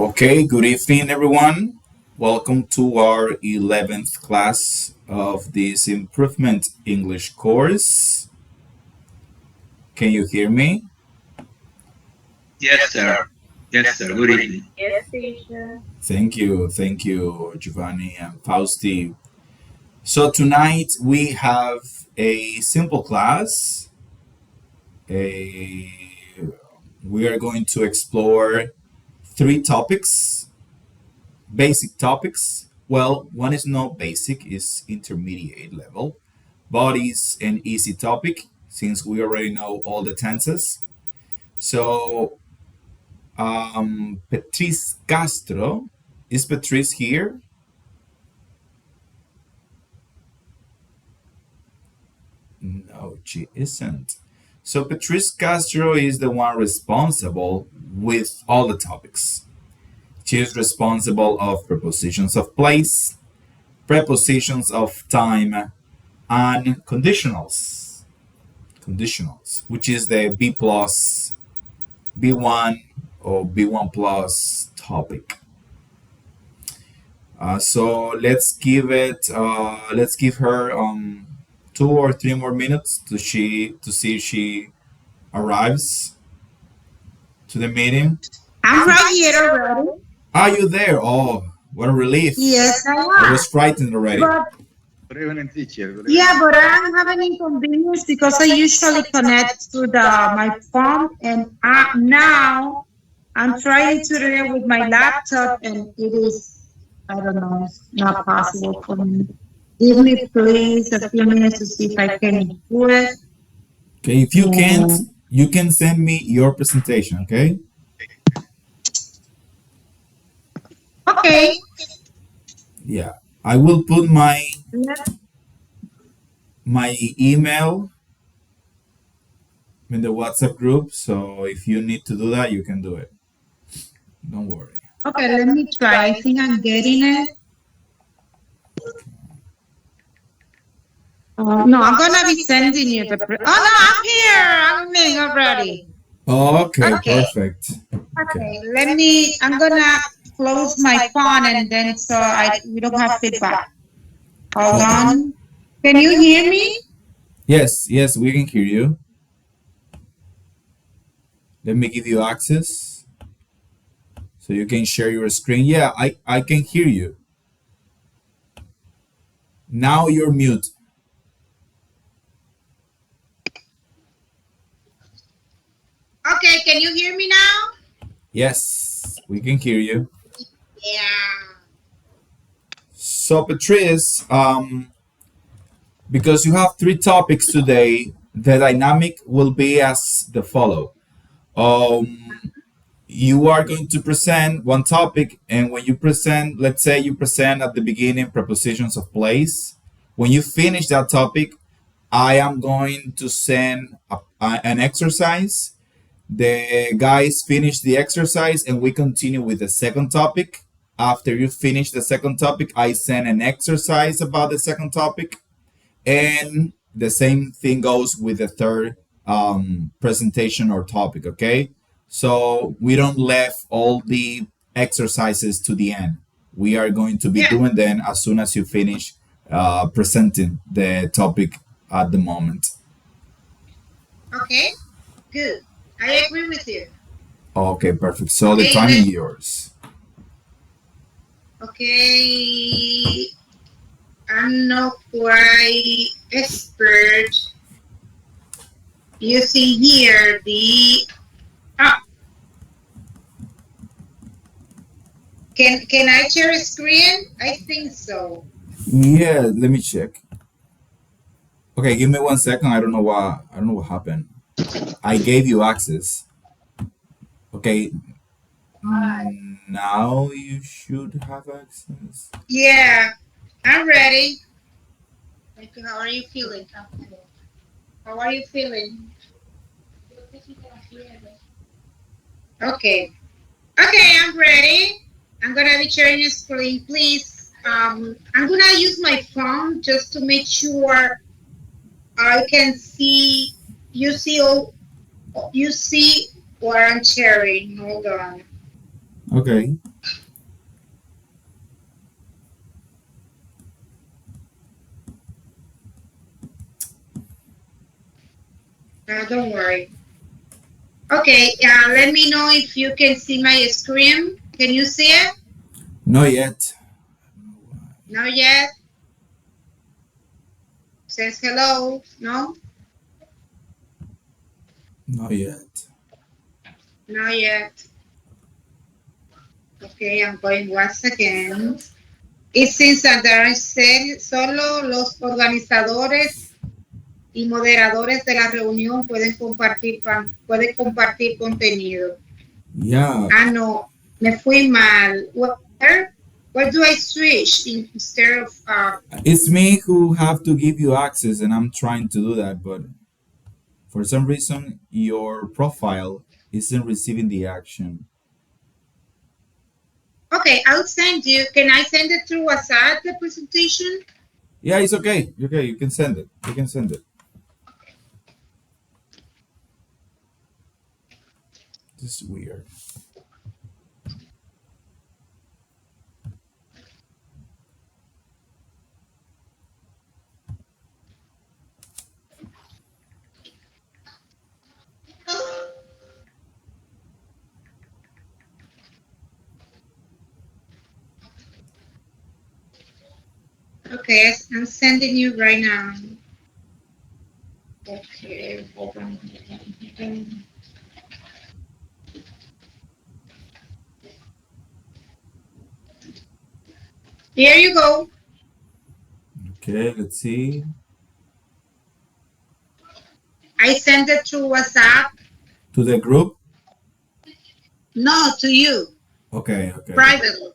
Okay, good evening, everyone. Welcome to our 11th class of this Improvement English course. Can you hear me? Yes, sir. Yes, sir. Good evening. Yes, teacher. Thank you, Giovanni and Fausti. So tonight we have a simple class. A, we are going to explore three topics, basic topics. Well, one is not basic, is intermediate level, but is an easy topic since we already know all the tenses. So, Patrice Castro, is Patrice here? No, she isn't. So, Patrice Castro is the one responsible with all the topics. She is responsible of prepositions of place, prepositions of time, and conditionals. Conditionals, which is the B plus, B1 or B1 plus topic. So let's give her 2 or 3 more minutes to see if she arrives to the meeting. I'm right here already. Are you there? Oh, what a relief! Yes, I I am. was frightened already. Good evening, teacher. But I'm having inconvenience because I usually connect to my phone, and now I'm trying to do it with my laptop, and it is, I don't know, it's not possible for me. Give me please a few minutes to see if I can do it. Okay, if you can't, you can send me your presentation. Okay. Okay. Yeah, I will put my email in the WhatsApp group. So if you need to do that, you can do it. Don't worry. Okay, let me try. I think I'm getting it. No, I'm gonna be sending you the. Oh no, I'm here. I'm in already. Okay, Okay. perfect. Okay, I'm gonna close my phone and then so we don't have feedback. Hold on. Can you hear me? Yes, we can hear you. Let me give you access so you can share your screen. Yeah, I can hear you. Now you're mute. Okay, can you hear me now? Yes, we can hear you. Yeah. So Patrice, because you have three topics today, the dynamic will be as the follow. You are going to present one topic, and when you present, let's say you present at the beginning prepositions of place. When you finish that topic, I am going to send an exercise. The guys finish the exercise, and we continue with the second topic. After you finish the second topic, I send an exercise about the second topic, and the same thing goes with the third presentation or topic. Okay, so we don't left all the exercises to the end. We are going to be doing them as soon as you finish presenting the topic at the moment. Okay, good. I agree with you. Okay, perfect. So the time is yours. Okay, I'm not quite expert. You see here Can I share a screen? I think so. Yeah, let me check. Okay, give me 1 second. I don't know what happened. I gave you access. Okay. Now you should have access. Yeah, I'm ready. How are you feeling? How are you feeling? Okay. Okay, I'm ready. I'm gonna be sharing a screen, please. I'm gonna use my phone just to make sure I can see. You see what I'm sharing. Hold on. Okay. Don't worry. Okay, let me know if you can see my screen. Can you see it? Not yet. Not yet. Says hello. No? Not yet. Not yet. Okay, I'm going once again. It seems that there are solo los organizadores y moderadores de la reunión pueden compartir contenido. Yeah. Ah, no, me fui mal. Where do I switch instead of It's me who have to give you access, and I'm trying to do that, but for some reason, your profile isn't receiving the action. okay, I'll send you. Can I send it through WhatsApp, the presentation? Yeah, it's okay. Okay, you can send it. You can send it. This is weird. Okay, I'm sending you right now. Okay, hold on. Here you go. Okay, let's see. I sent it through WhatsApp. To the group? No, to you, Okay, okay. privately.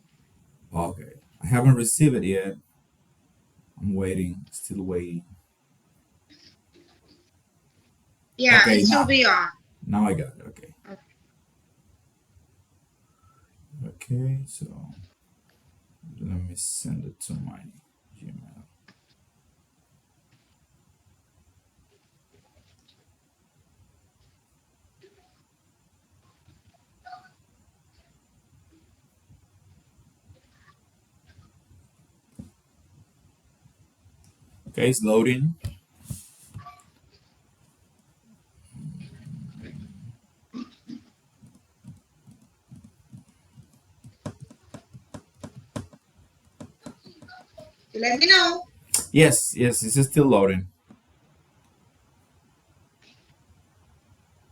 Okay. I haven't received it yet. I'm waiting. Still waiting. Yeah, Okay, it should now. be on. Now I got it. Okay. Okay, so let me send it to my Gmail. Okay, it's loading. Let me know. Yes, yes, it's still loading.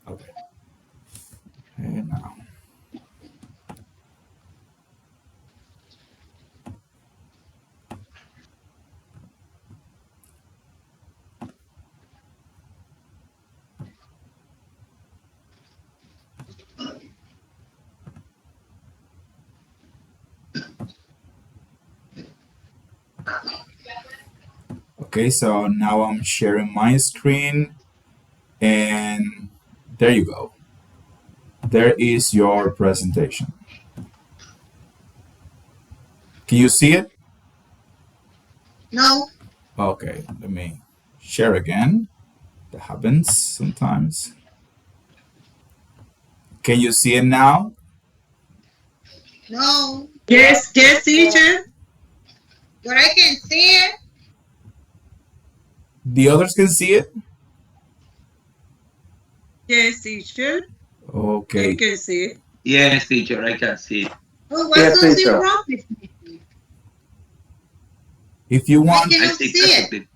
Okay. And now. Okay, so now I'm sharing my screen, and there you go. There is your presentation. Can you see it? No. Okay, let me share again. That happens sometimes. Can you see it now? No. Yes, yes, teacher. But I can see it. The others can see it? Yes, teacher. You Okay. can see it. Yes, teacher, I can see. Oh, what's something wrong with me? If you I want, I cannot see see it. perfectly.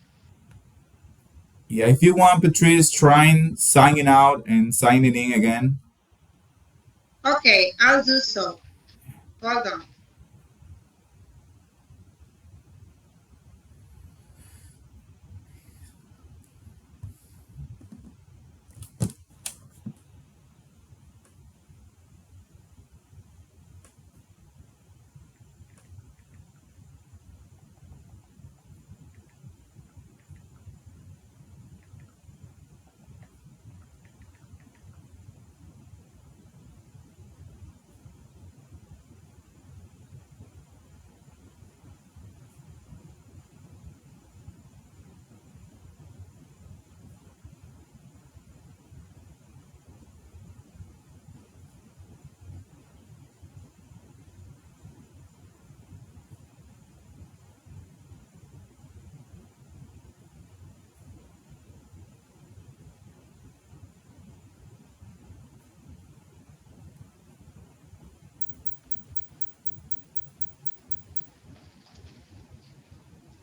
yeah, if you want, Patrice, trying signing out and signing in again. Okay, I'll do so. Hold on.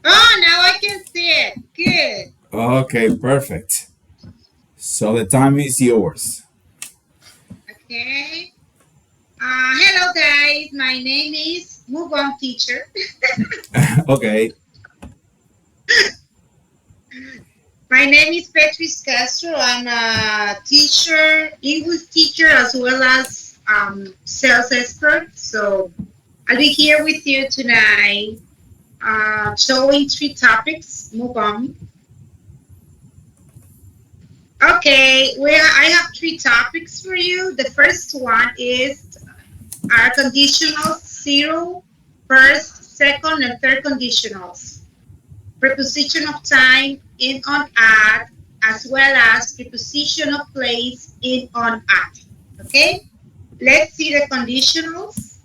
Oh, now I can see it. Good. Okay, perfect. So the time is yours. Okay. Hello, guys. My name is Move On Teacher. Okay. My name is Petris Castro. I'm a teacher, English teacher, as well as sales expert. So I'll be here with you tonight, showing three topics. Move on. Okay, I have three topics for you. The first one is our conditionals, zero, first, second, and third conditionals. Preposition of time in on at, as well as preposition of place in on at. Okay, let's see the conditionals.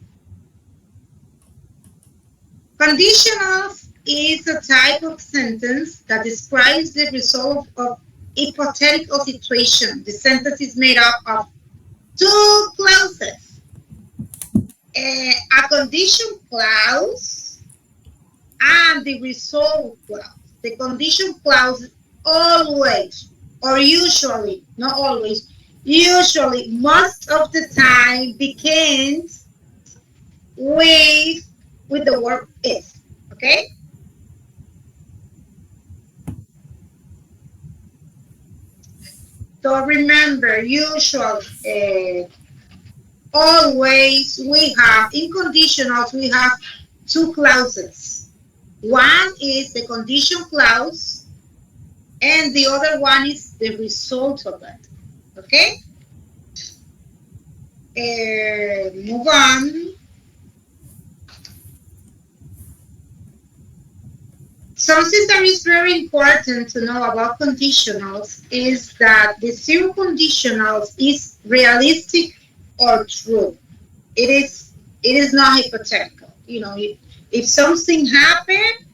Conditionals is a type of sentence that describes the result of a hypothetical situation. The sentence is made up of two clauses. A condition clause and the result clause. The condition clause always, or usually, not always, usually, most of the time begins with the word if. Okay? So remember, usually, always, we have, in conditionals, we have two clauses. One is the condition clause, and the other one is the result of it. Okay? Move on. Something that is very important to know about conditionals is that the zero conditionals is realistic or true. It is not hypothetical. You know, if something happened,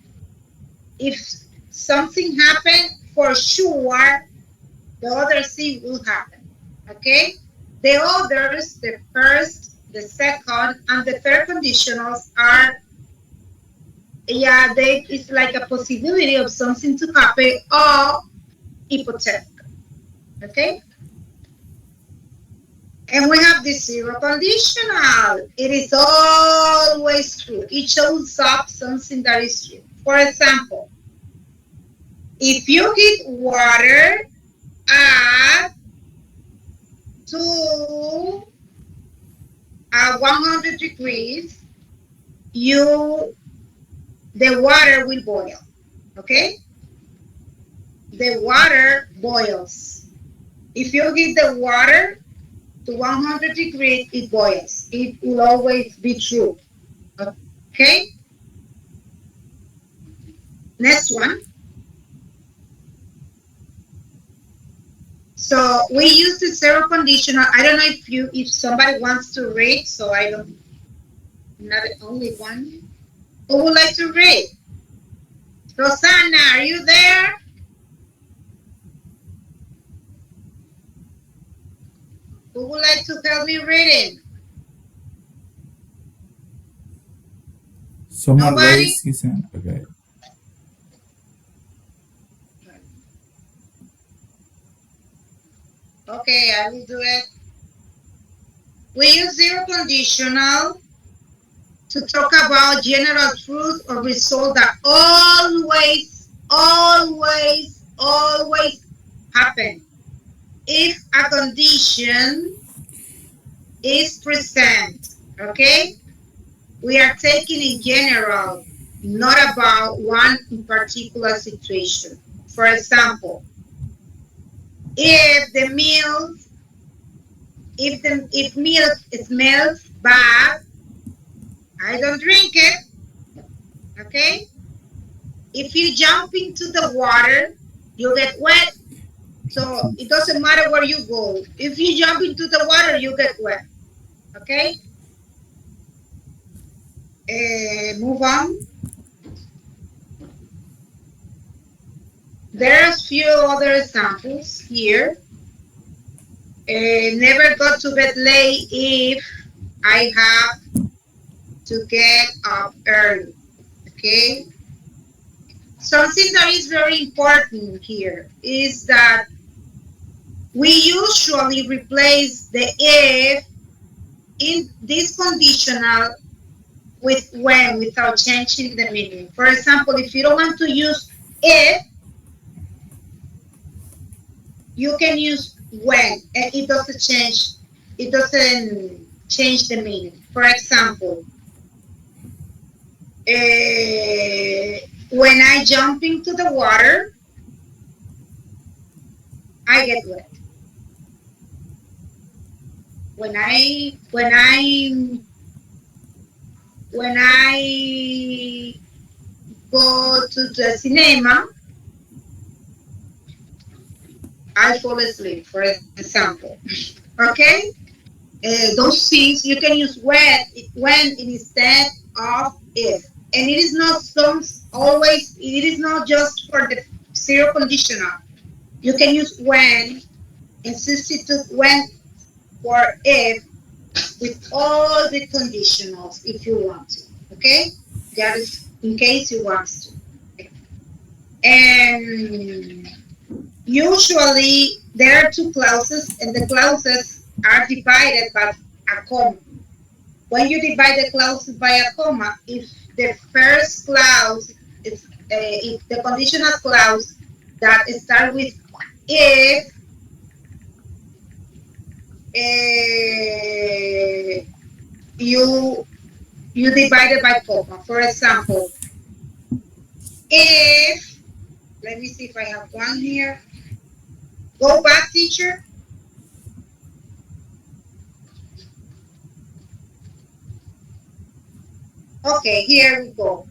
if something happened, for sure the other thing will happen. Okay? The others, the first, the second, and the third conditionals are, yeah, it's like a possibility of something to happen or hypothetical. Okay? And we have the zero conditional. It is always true. It shows up something that is true. For example, if you heat water at 100 degrees, the water will boil. Okay? The water boils. If you heat the water to 100 degrees, it boils. It will always be true. Okay? Next one. So we use the zero conditional. I don't know if somebody wants to read, so I don't, not the only one. Who would like to read? Rosanna, are you there? Who would like to help me reading? Someone Nobody? raised his hand. Okay. Okay, I will do it. We use zero conditional to talk about general truth or result that always, always, always happen. If a condition is present, okay? We are taking in general, not about one particular situation. For example, if milk smells bad, I don't drink it. Okay? If you jump into the water, you get wet. So it doesn't matter where you go. If you jump into the water, you get wet. Okay? Move on. There are a few other examples here. Never go to bed late if I have to get up early. Okay? something that is very important here is that we usually replace the if in this conditional with when without changing the meaning. For example, if you don't want to use if, you can use when, and it doesn't change the meaning. For example, when I jump into the water, I get wet. When I go to the cinema, I fall asleep, for example. Okay? Those things you can use when instead of if. And it is not always, it is not just for the zero conditional. You can use when and substitute when for if with all the conditionals if you want to. Okay? That is in case you want to. Okay. And usually there are two clauses, and the clauses are divided by a comma. When you divide the clauses by a comma, if the first clause is if the conditional clause that start with if, you divide it by comma. For example, if, let me see if I have one here. Go back, teacher. Okay, here we go.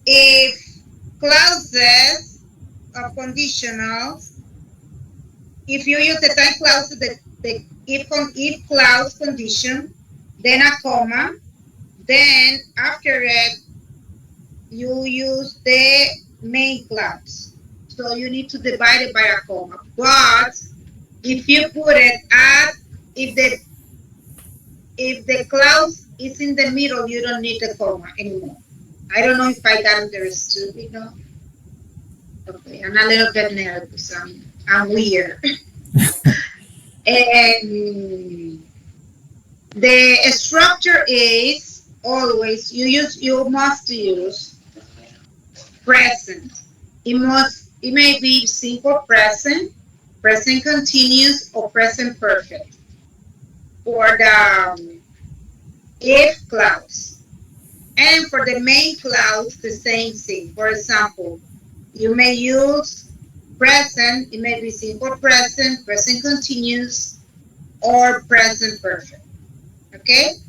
If clauses of conditionals, if you use the time clause, the if clause condition, then a comma, then after it, you use the main clause. So you need to divide it by a comma. But if you put it at, if the clause is in the middle, you don't need the comma anymore. I don't know if I got understood, you know. Okay, I'm a little bit nervous. I'm weird. And the structure is always you must use present. It may be simple present, present continuous, or present perfect for the if clause. And for the main clause, the same thing. For example, you may use present, it may be simple present, present continuous, or present perfect. Okay?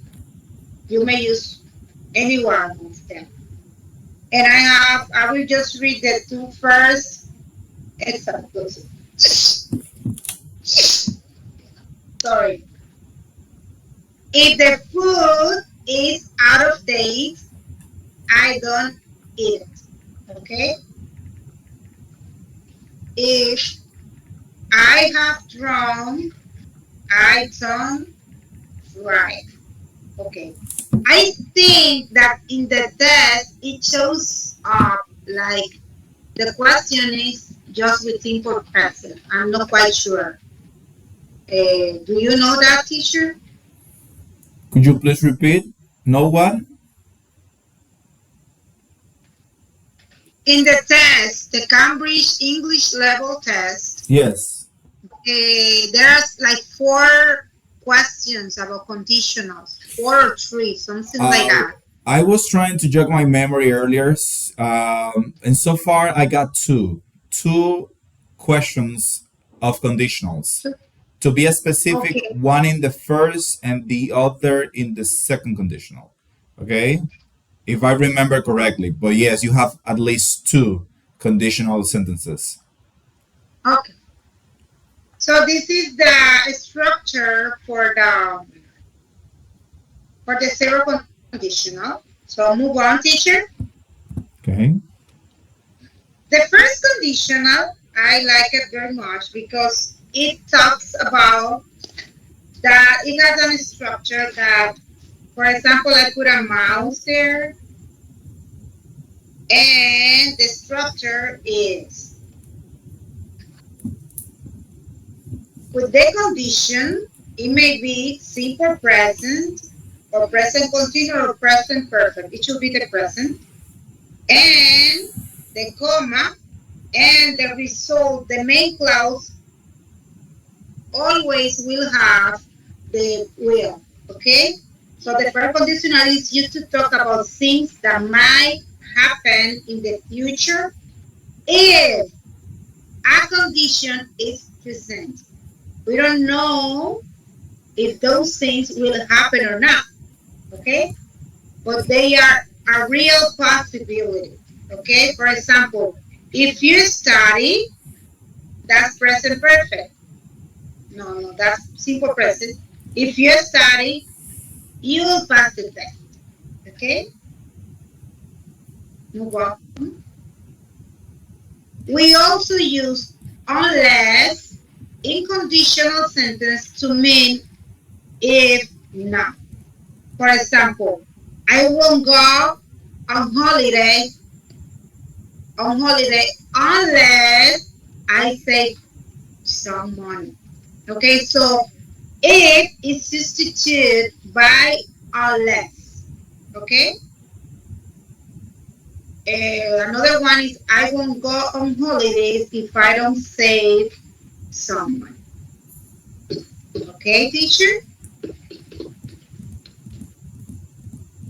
You may use any one of them. And I will just read the two first examples. Sorry. If the food is out of date, I don't eat it. Okay? If I have drunk, I don't drive. Okay. I think that in the test it shows up like the question is just with simple present. I'm not quite sure. Do you know that, teacher? Could you please repeat? No one? In the test, the Cambridge English level test, Yes. there's like 4 questions about conditionals, 4 or 3, something like that. I was trying to jog my memory earlier, and so far I got two questions of conditionals. To be specific, Okay. one in the first and the other in the second conditional. Okay, if I remember correctly. But yes, you have at least 2 conditional sentences. Okay. So this is the structure for the zero conditional. So move on, teacher. Okay. The first conditional, I like it very much because it talks about that it has a structure that, for example, I put a mouse there, And the structure is with the condition, it may be simple present or present continuous or present perfect. It should be the present. And the comma and the result, the main clause always will have the will. Okay? So the verb conditional is used to talk about things that might happen in the future if a condition is present. We don't know if those things will happen or not, okay? But they are a real possibility, okay? For example, if you study, that's present perfect. No, that's simple present. If you study, you will pass the test, okay? Move on. We also use unless in conditional sentence to mean if not. For example, I won't go on holiday unless I save some money. Okay, so if is substituted by unless. Okay. Another one is I won't go on holidays if I don't save some money. Okay, teacher?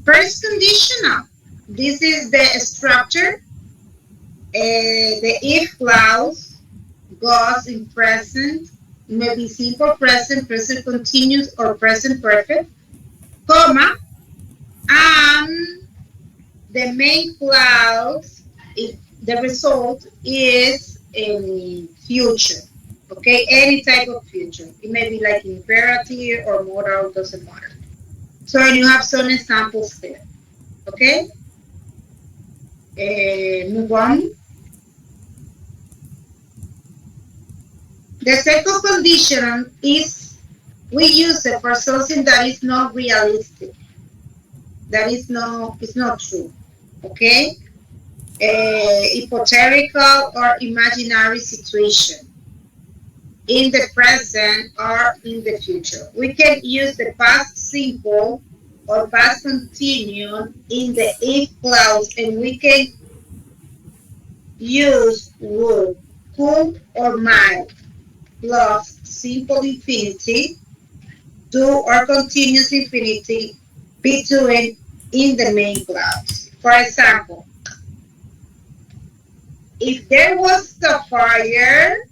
First conditional. This is the structure. The if clause goes in present, maybe simple present, present continuous, or present perfect, comma, and the main clause, if the result is in future. Okay, any type of future. It may be like imperative or modal, doesn't matter. So you have some examples there. Okay, move on. The second condition is we use it for something that is not realistic. That is it's not true. Okay, hypothetical or imaginary situation in the present or in the future. We can use the past simple or past continuous in the if clause, and we can use would, could, or might plus simple infinity, do, or continuous infinity between in the main clause. For example, if there was a fire,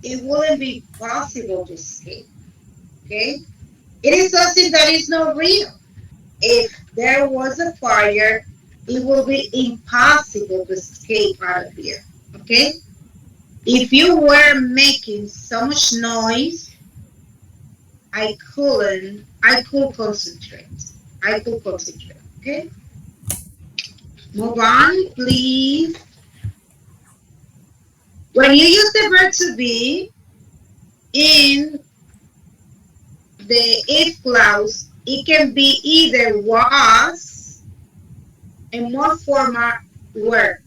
it wouldn't be possible to escape. Okay? It is something that is not real. If there was a fire, it will be impossible to escape out of here. Okay? If you were making so much noise, I could concentrate. I could concentrate. Okay? Move on, please. When you use the verb to be in the if clause, it can be either was, a more formal word.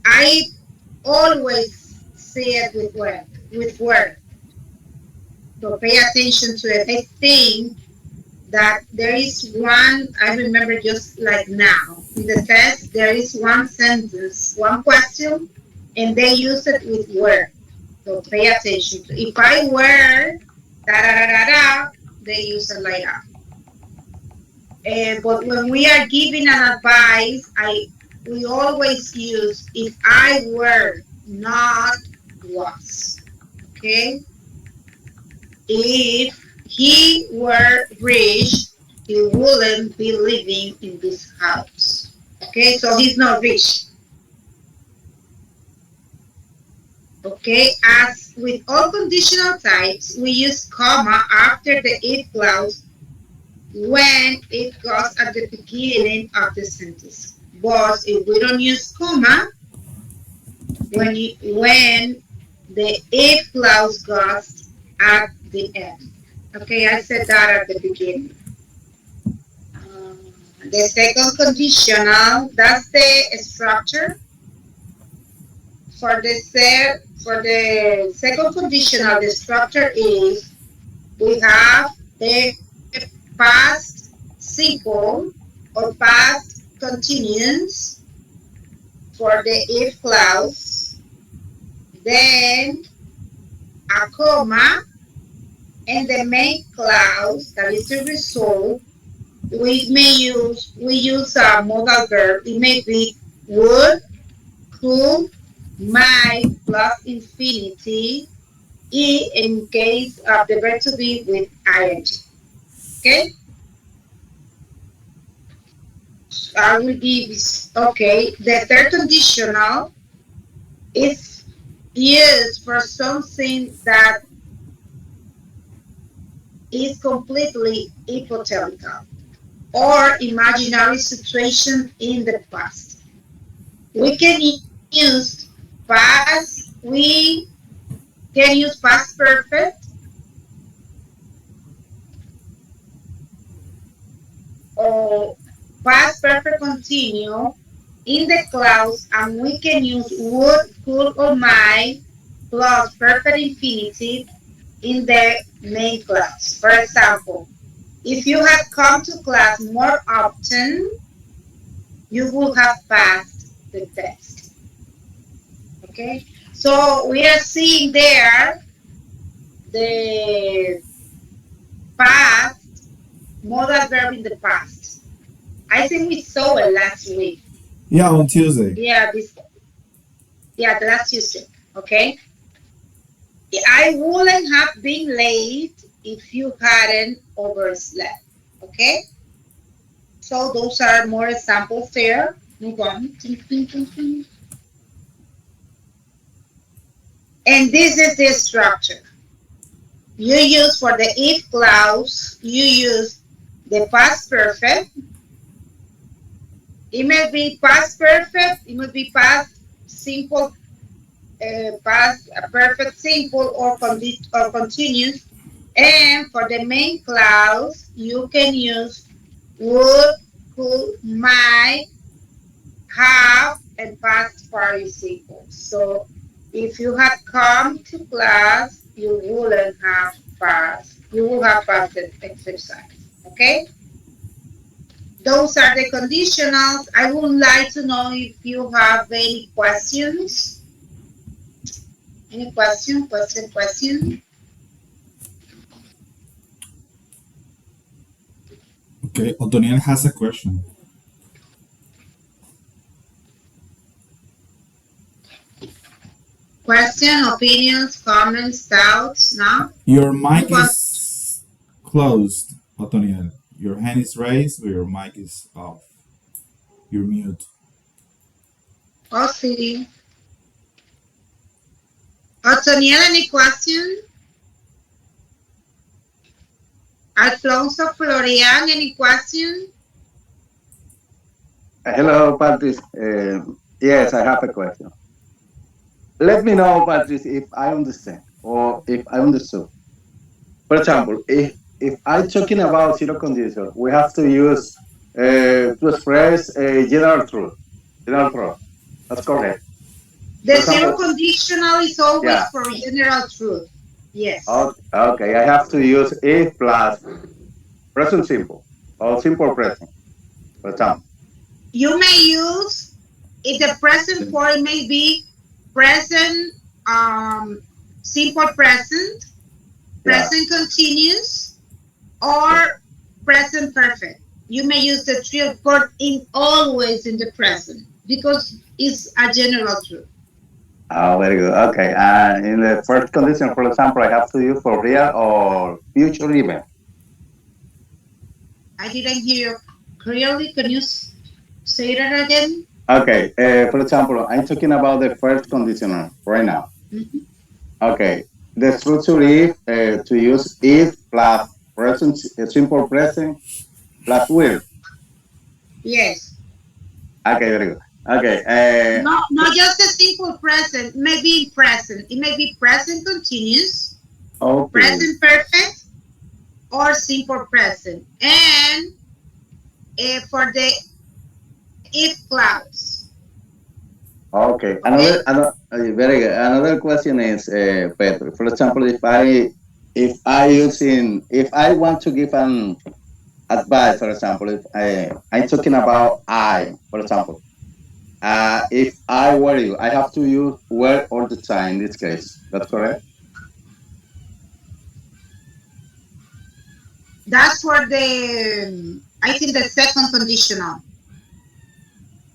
I always say it with word. So pay attention to it. I think that there is one, I remember just like now, in the test, there is one sentence, one question, and they use it with word. So pay attention. If I were da da da da da, they use it like that. But when we are giving an advice, we always use if I were, not was. Okay? If he were rich, he wouldn't be living in this house. Okay, so he's not rich. Okay, as with all conditional types, we use comma after the if clause when it goes at the beginning of the sentence. But if we don't use comma, when the if clause goes at the end. Okay, I said that at the beginning. The second conditional, that's the structure. For the second conditional, the structure is we have the past simple or past continuous for the if clause, then a comma, and the main clause, that is the result. We use a modal verb. It may be would, could, might plus infinity, in case of the verb to be with ing. Okay? I will be okay. The third conditional is used for something that is completely hypothetical or imaginary situation in the past. We can use past perfect or past perfect continue in the clause, and we can use would, could, or might plus perfect infinitive in the main clause. For example, if you had come to class more often, you would have passed the test. Okay? So we are seeing there the past modal verb in the past. I think we saw it last week. Yeah, on Tuesday. The last Tuesday. Okay? I wouldn't have been late if you hadn't overslept. Okay? So those are more examples there. Move on. And this is the structure. You use for the if clause, you use the past perfect. It may be past perfect, it may be past simple, past perfect simple, or continuous. And for the main clause, you can use would, could, might, have, and past participle. So if you had come to class, you wouldn't have passed. You would have passed the exercise. Okay? Those are the conditionals. I would like to know if you have any questions. Any question? Okay, Otoniel has a question. Question, opinions, comments, doubts, no? Your mic is closed, Otoniel. Your hand is raised, but your mic is off. You're mute. Oh, see. Otoniel, any question? Alfonso Florian, any question? Hello, Patrice. Yes, I have a question. Let me know, Patrice, if I understand or if I understood. For example, if I'm talking about zero condition, we have to use to express a general truth. General truth. That's correct. The zero conditional is always for general truth. Yes. Okay, I have to use if plus present simple or simple present. For example. You may use, if the present form may be present simple present, present continuous, or present perfect. You may use the three but in always in the present because it's a general truth. Oh, very good. Okay. In the first condition, for example, I have to use for real or future event. I didn't hear you clearly. Can you say that again? Okay. For example, I'm talking about the first conditional right now. Mm-hmm. Okay. The structure is to use if plus present, simple present plus will. Yes. Okay, very good. Okay. Not just a simple present. Maybe present. It may be present continuous, okay. Present perfect, or simple present. And for the if clause. Okay. Okay? Very good. Another question is, Pedro. For example, if I want to give an advice, for example, if I'm talking about I, for example, if I were you, I have to use were all the time in this case. That's correct. That's for the, I think the second conditional.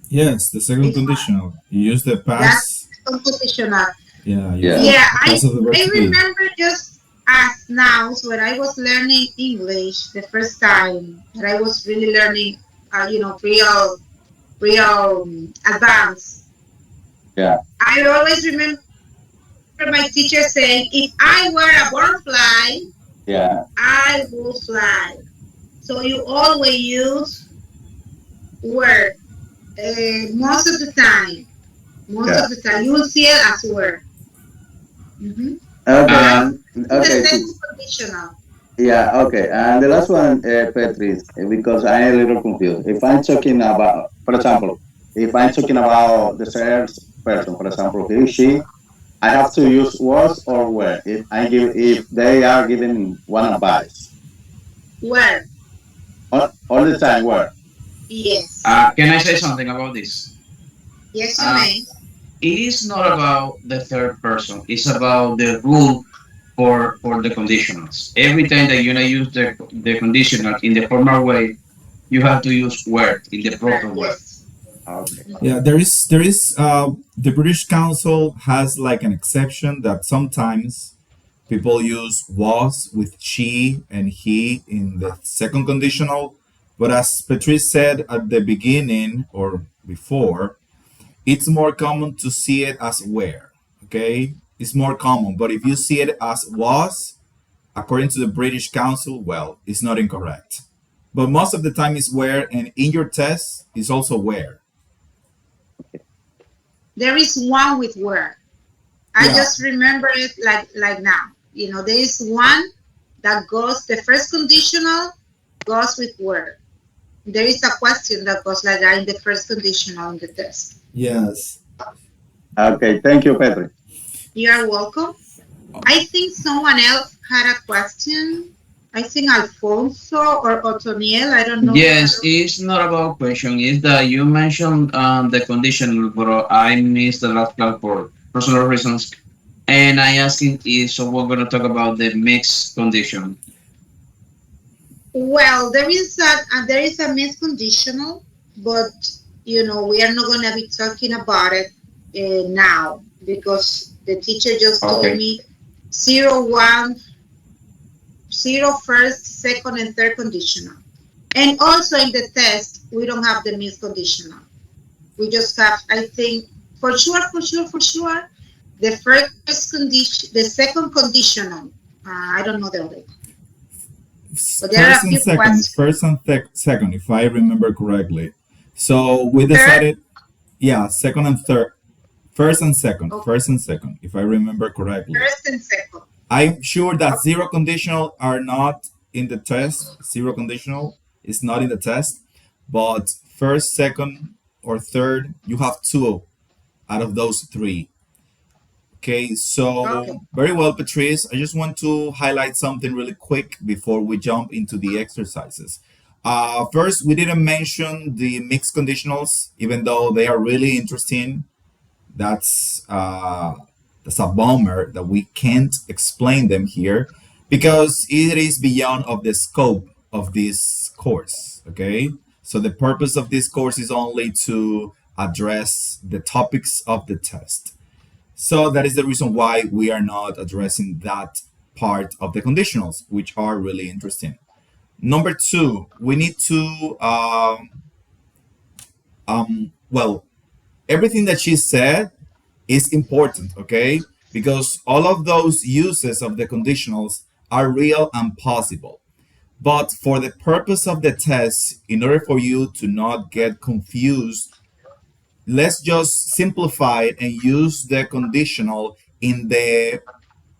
Yes, the second It's, conditional. You use the that's past. second conditional. Yeah, you Yeah. use Yeah, the past of the verb I to be. remember just as now when I was learning English the first time that I was really learning, real advanced. Yeah. I always remember my teacher saying, if I were a butterfly, Yeah. I would fly. So you always use were most of the time. Most Yeah. of the time, you will see it as were. Mm-hmm. Okay. Uh, And The okay. second conditional. Yeah, okay. And the last one, Patrice, because I'm a little confused. If I'm talking about, for example, if I'm talking about the first person, for example, he, she, I have to use was or were if they are giving one advice. Were. All the time were. Yes. can I say something about this? Yes, you Uh, may. it is not about the third person. It's about the rule for the conditionals. Every time that you wanna use the conditional in the formal way, you have to use were in the proper way. Yes. Okay. Yeah, there is the British Council has like an exception that sometimes people use was with she and he in the second conditional, but as Patrice said at the beginning or before, it's more common to see it as where. Okay, it's more common, but if you see it as was, according to the British Council, well, it's not incorrect. But most of the time it's where, and in your test it's also where. There is one with were. I Yeah. just remember it like now. There is one that goes the first conditional goes with were. There is a question that goes like that in the first conditional in the test. Yes. Okay. Thank you, Patrick. You are welcome. I think someone else had a question. I think Alfonso or Otoniel. I don't know. Yes, it's not about question. It's that you mentioned the conditional, but I missed the last part for personal reasons. And I asking is so we're gonna talk about the mixed condition. Well, there is a misconditional, but we are not going to be talking about it now because the teacher just told Okay. me zero, one, zero first, second, and third conditional. And also in the test, we don't have the misconditional. We just have, I think, for sure, the first condition, the second conditional. I don't know the other. But there are First a and few second, questions. first and second, if I remember correctly. So we Third, decided, yeah, second and third, oh, first and second, if I remember correctly. first and second. I'm sure that Okay. zero conditional are not in the test. Zero conditional is not in the test, but first, second, or third, you have two out of those three. Okay, Okay. so very well, Patrice. I just want to highlight something really quick before we jump into the exercises. First, we didn't mention the mixed conditionals, even though they are really interesting. That's uh, that's a bummer that we can't explain them here because it is beyond of the scope of this course. Okay, so the purpose of this course is only to address the topics of the test. So that is the reason why we are not addressing that part of the conditionals, which are really interesting. Number two, we need to, well, everything that she said is important, okay? Because all of those uses of the conditionals are real and possible. But for the purpose of the test, in order for you to not get confused, let's just simplify it and use the conditional in the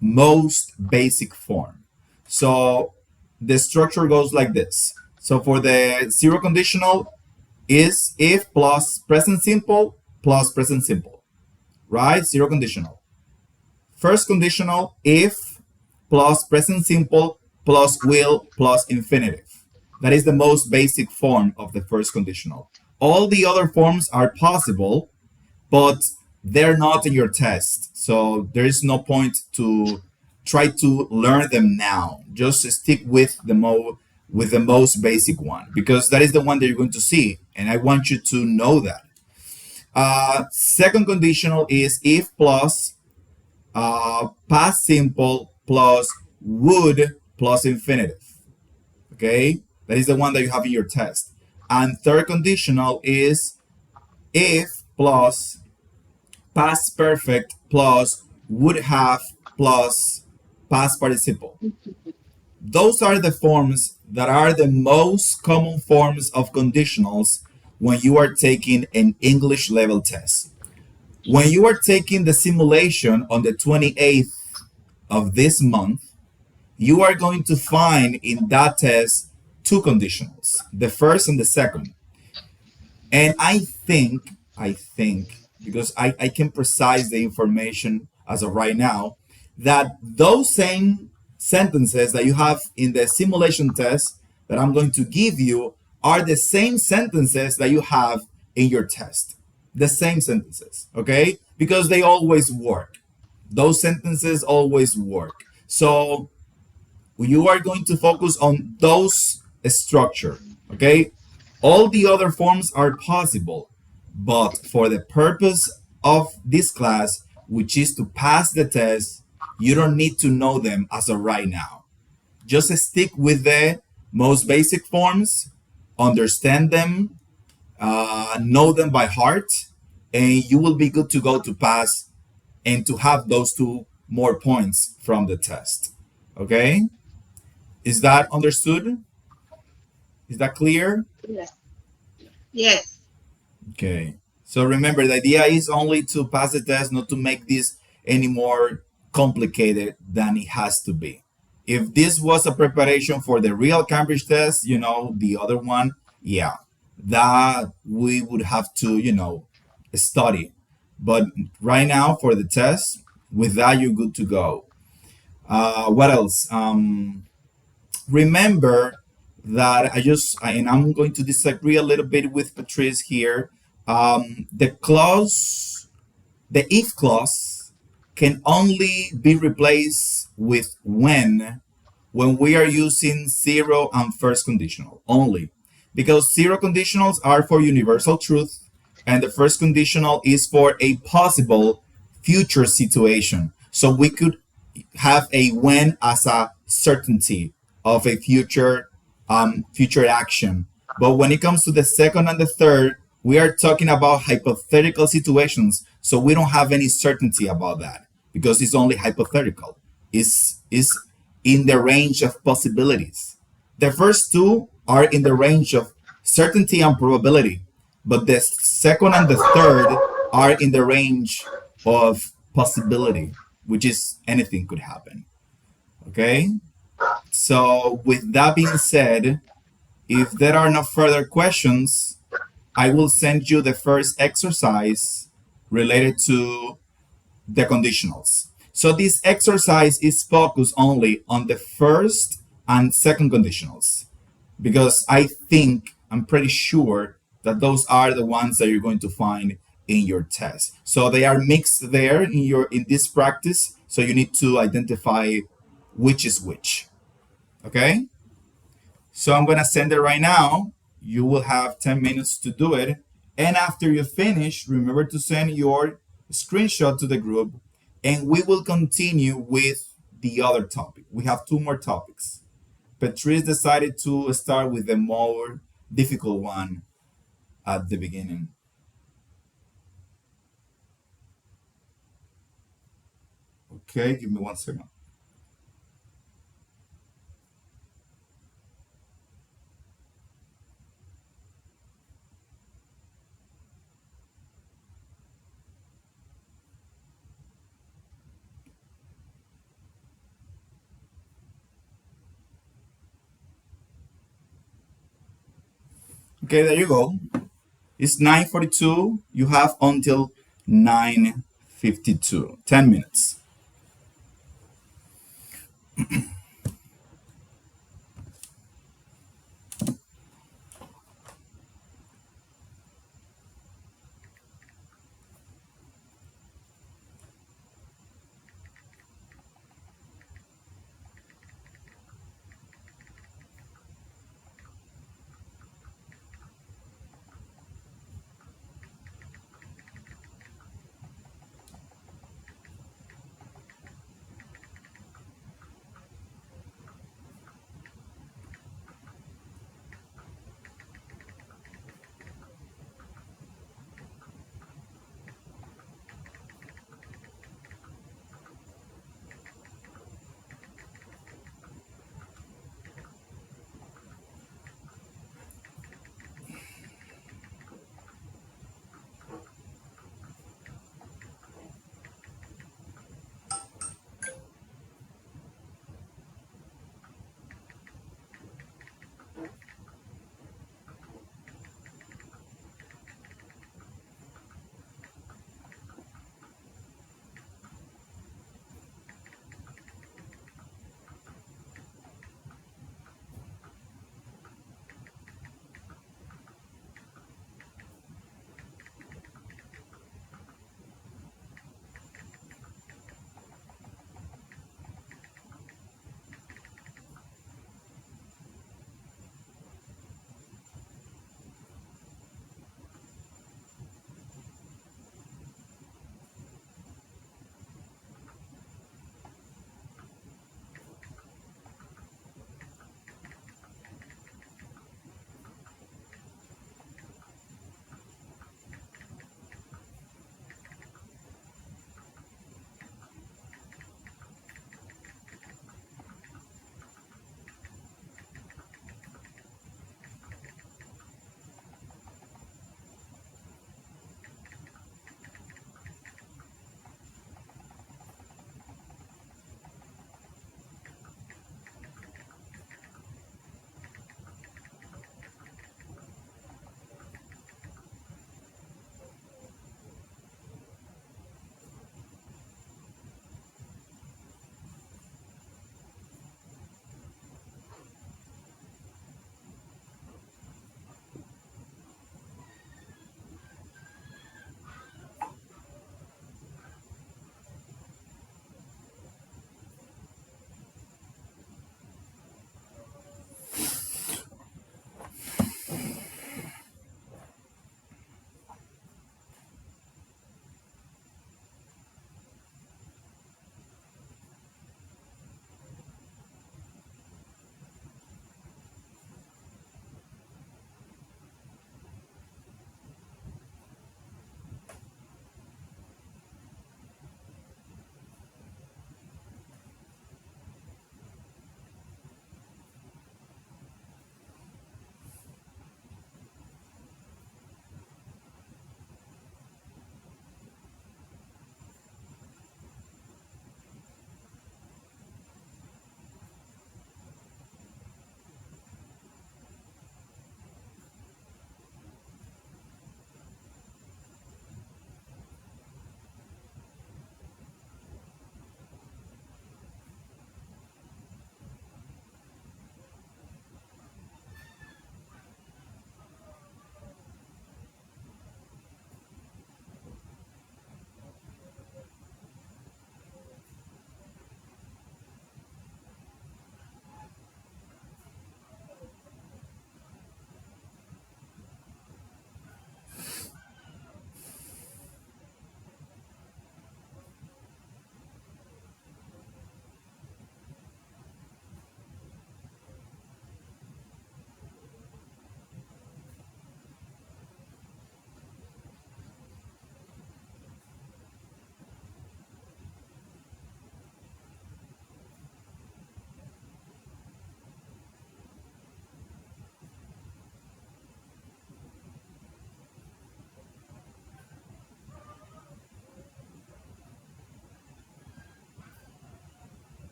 most basic form. So the structure goes like this. So for the zero conditional is if plus present simple plus present simple, right? Zero conditional. First conditional, if plus present simple plus will plus infinitive. That is the most basic form of the first conditional. All the other forms are possible, but they're not in your test. So there is no point to try to learn them now. Just stick with the most basic one, because that is the one that you're going to see, and I want you to know that. Second conditional is if plus past simple plus would plus infinitive. Okay, that is the one that you have in your test. And third conditional is if plus past perfect plus would have plus past participle. Those are the forms that are the most common forms of conditionals when you are taking an English level test. When you are taking the simulation on the 28th of this month, you are going to find in that test two conditionals, the first and the second. And I think, because I can precise the information as of right now, that those same sentences that you have in the simulation test that I'm going to give you are the same sentences that you have in your test. The same sentences, okay? Because they always work. Those sentences always work. So you are going to focus on those structure, okay? All the other forms are possible, but for the purpose of this class, which is to pass the test, you don't need to know them as of right now. Just stick with the most basic forms, understand them, know them by heart, and you will be good to go to pass and to have those two more points from the test. Okay? Is that understood? Is that clear? Yes. Yes. Okay. So remember, the idea is only to pass the test, not to make this any more complicated than it has to be. If this was a preparation for the real Cambridge test, the other one, yeah, that we would have to, study. But right now for the test, with that, you're good to go. What else? Remember that and I'm going to disagree a little bit with Patrice here. The if clause can only be replaced with when we are using zero and first conditional only, because zero conditionals are for universal truth and the first conditional is for a possible future situation. So we could have a when as a certainty of a future action. But when it comes to the second and the third, we are talking about hypothetical situations. So we don't have any certainty about that because it's only hypothetical. It's in the range of possibilities. The first two are in the range of certainty and probability, but the second and the third are in the range of possibility, which is anything could happen. Okay? So, with that being said, if there are no further questions, I will send you the first exercise related to the conditionals. So, this exercise is focused only on the first and second conditionals because I'm pretty sure that those are the ones that you're going to find in your test. So they are mixed there in this practice. So you need to identify which is which. Okay? So I'm gonna send it right now. You will have 10 minutes to do it. And after you finish, remember to send your screenshot to the group and we will continue with the other topic. We have two more topics. Patrice decided to start with the more difficult one at the beginning. Okay, give me 1 second. Okay, there you go. It's 9:42. You have until 9:52. 10 minutes.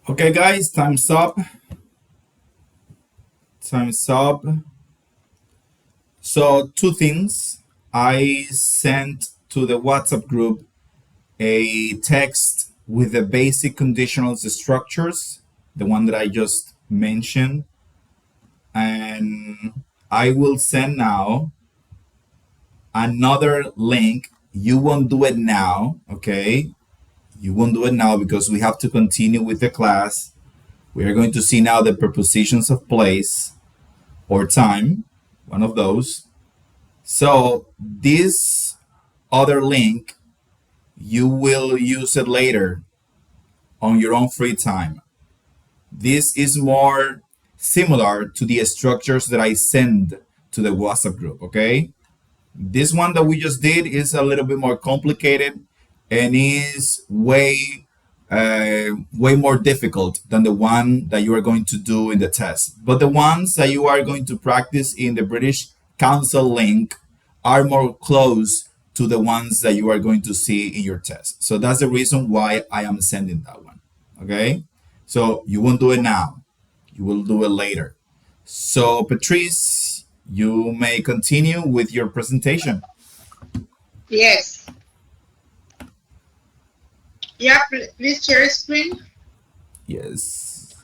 Okay, guys, time's up. Time's up. So, two things. I sent to the WhatsApp group a text with the basic conditional structures, the one that I just mentioned. And I will send now another link. You won't do it now, okay? You won't do it now because we have to continue with the class. We are going to see now the prepositions of place or time, one of those. So this other link, you will use it later on your own free time. This is more similar to the structures that I send to the WhatsApp group, okay? This one that we just did is a little bit more complicated and is way more difficult than the one that you are going to do in the test. But the ones that you are going to practice in the British Council link are more close to the ones that you are going to see in your test. So that's the reason why I am sending that one. Okay? So you won't do it now. You will do it later. So Patrice, you may continue with your presentation. Yes. Yeah, please share screen. Yes.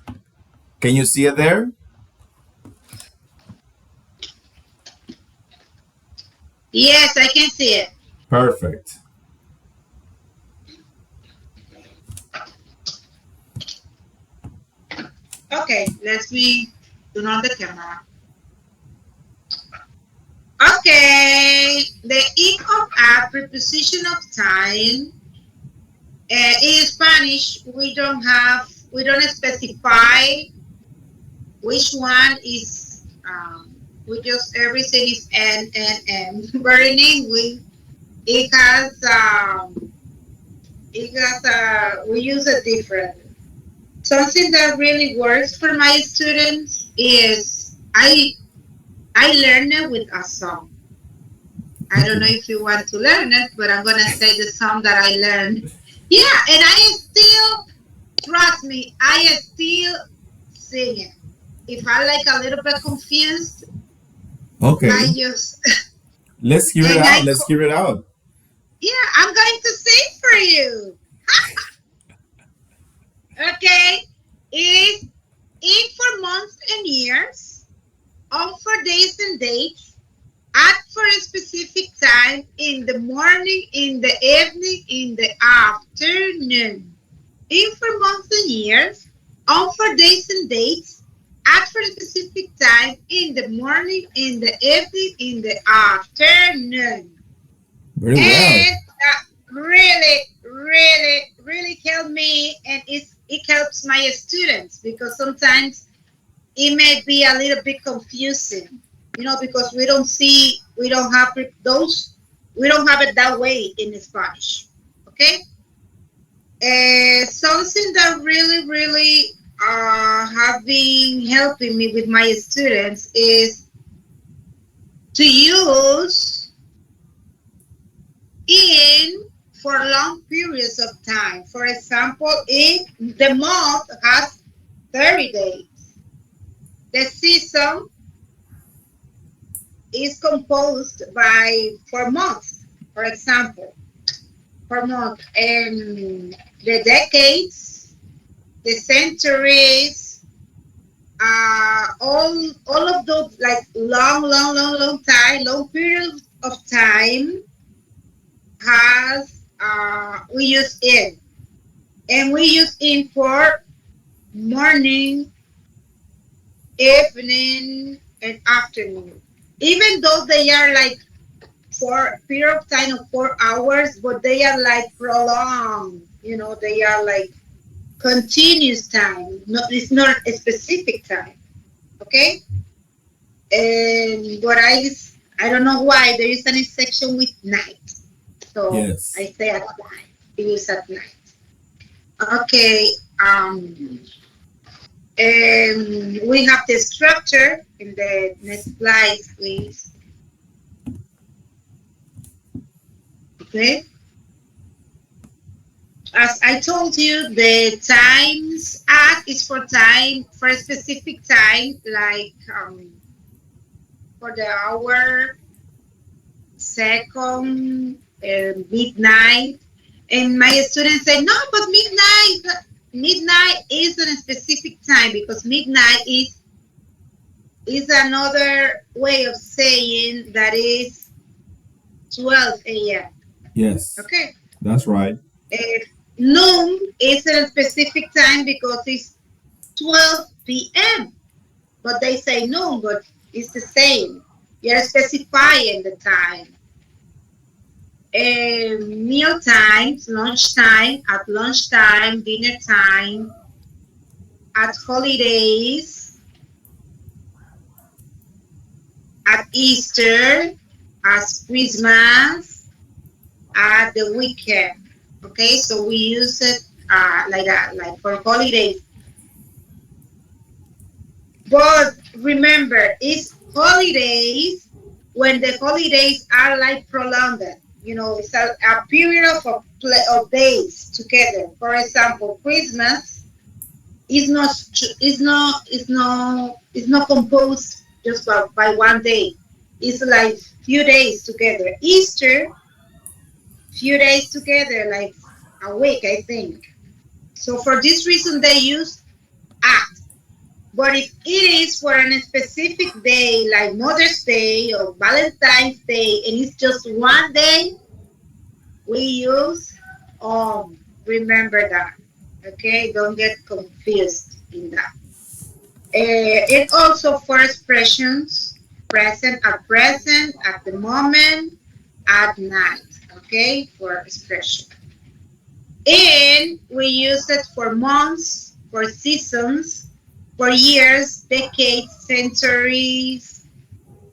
Can you see it there? Yes, I can see it. Perfect. Okay, let's turn on the camera. Okay, the if of a preposition of time. In Spanish, we don't specify which one is. We just everything is and. But in English, it has we use it different. Something that really works for my students is I learn it with a song. I don't know if you want to learn it, but I'm gonna say the song that I learned. Yeah, and trust me, I still sing it. If I like a little bit confused, okay, I just let's hear it out. Let's hear it out. Yeah, I'm going to sing for you. Okay, it is in for months and years, on for days and dates, at for a specific time, in the morning, in the evening, in the afternoon. In for months and years, on for days and dates, at for a specific time, in the morning, in the evening, in the afternoon. Very well. And that really helped me, and it helps my students because sometimes it may be a little bit confusing, because we don't have it that way in Spanish. Okay, something that really have been helping me with my students is to use in for long periods of time. For example, the month has 30 days. The season is composed by 4 months, for example, 4 months, and the decades, the centuries, all of those like long periods of time has we use in, and we use in for morning, evening, and afternoon. Even though they are like for a period of time of 4 hours, but they are like prolonged. They are like continuous time. It's not a specific time. Okay. And I don't know why there is an section with night. So yes. I say at night. Use at night. Okay. We have the structure in the next slide, please. Okay. As I told you, the times at is for time for a specific time, like for the hour, second, midnight. And my students say, no, but midnight isn't a specific time because midnight is another way of saying that is 12 a.m. Yes, Okay. that's right. Uh, Noon is a specific time because it's 12 p.m. But they say noon, but it's the same. You're specifying the time. Meal times, lunchtime, at lunchtime, dinner time, at holidays, at Easter, at Christmas, at the weekend. Okay, so we use it like that, like for holidays. But remember, it's holidays when the holidays are like prolonged. You know, it's a period of days together. For example, Christmas is not composed just by one day. It's like few days together. Easter, few days together, like a week, I think. So for this reason, they use at. But if it is for a specific day, like Mother's Day or Valentine's Day, and it's just one day, we use remember that. Okay, don't get confused in that. It also for expressions present, at the moment, at night. Okay, for expression. And we use it for months, for seasons, for years, decades, centuries,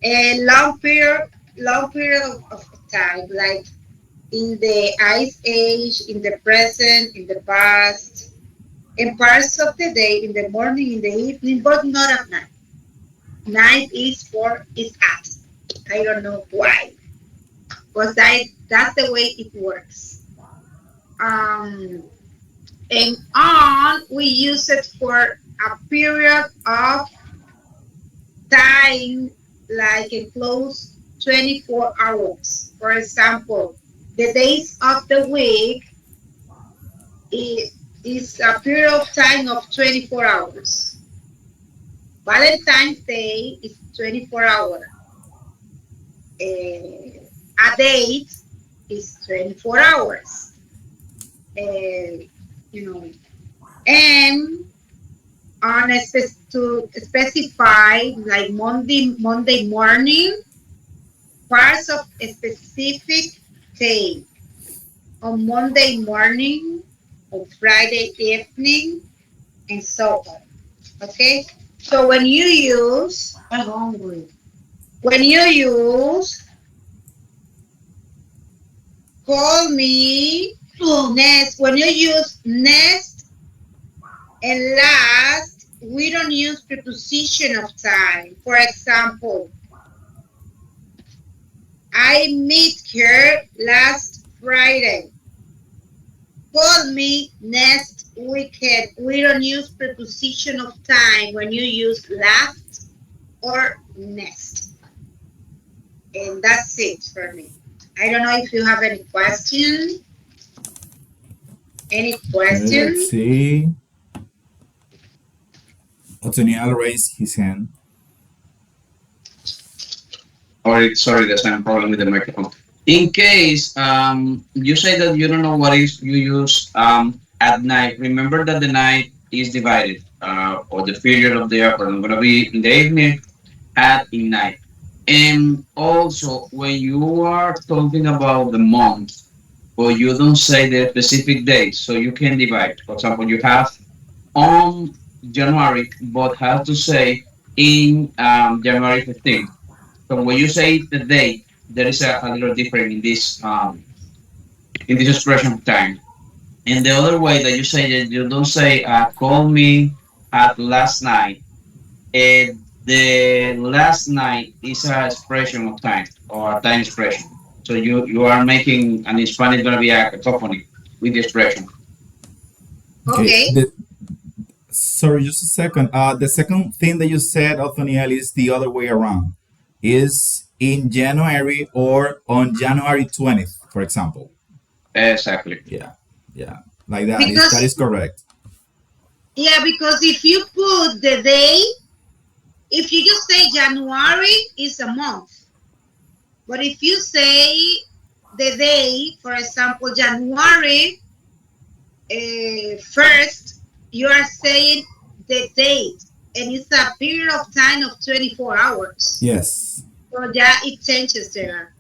a long period of time, like in the ice age, in the present, in the past, in parts of the day, in the morning, in the evening, but not at night. Night is at. I don't know why, but that's the way it works. Um, and on we use it for a period of time like a close 24 hours. For example, the days of the week is a period of time of 24 hours. Valentine's Day is 24 hours. A date is 24 hours. You know, and on to specify like Monday morning, parts of a specific day. On Monday morning, on Friday evening, and so on. Okay? So I'm hungry. When you use call me, next, when you use next and last, we don't use preposition of time. For example, I meet her last Friday. Call me next weekend. We don't use preposition of time when you use last or next. And that's it for me. I don't know if you have any questions. Any Okay, let's questions? see. Otoniel raised his hand. Sorry, there's some problem with the microphone. In case you say that you don't know what is you use at night, remember that the night is divided, or the period of the effort. I'm gonna be in the evening, at in night. And also, when you are talking about the month, but you don't say the specific date, so you can divide. For example, you have on January, but have to say in January 15th. So when you say the date, there is a little different in this expression of time. And the other way that you say that you don't say call me at last night. The last night is a expression of time or a time expression. So you are making, and in Spanish going to be a cacophony with the expression. Okay. Okay. Sorry, just a second. The second thing that you said, Othniel, is the other way around. Is in January or on January 20th, for example. Exactly. Yeah, yeah, like that. That Because is correct. yeah, because if you put the day, if you just say January is a month, but if you say the day, for example, January 1st, you are saying the date, and it's a period of time of 24 hours. Yes, So yeah, it changes there.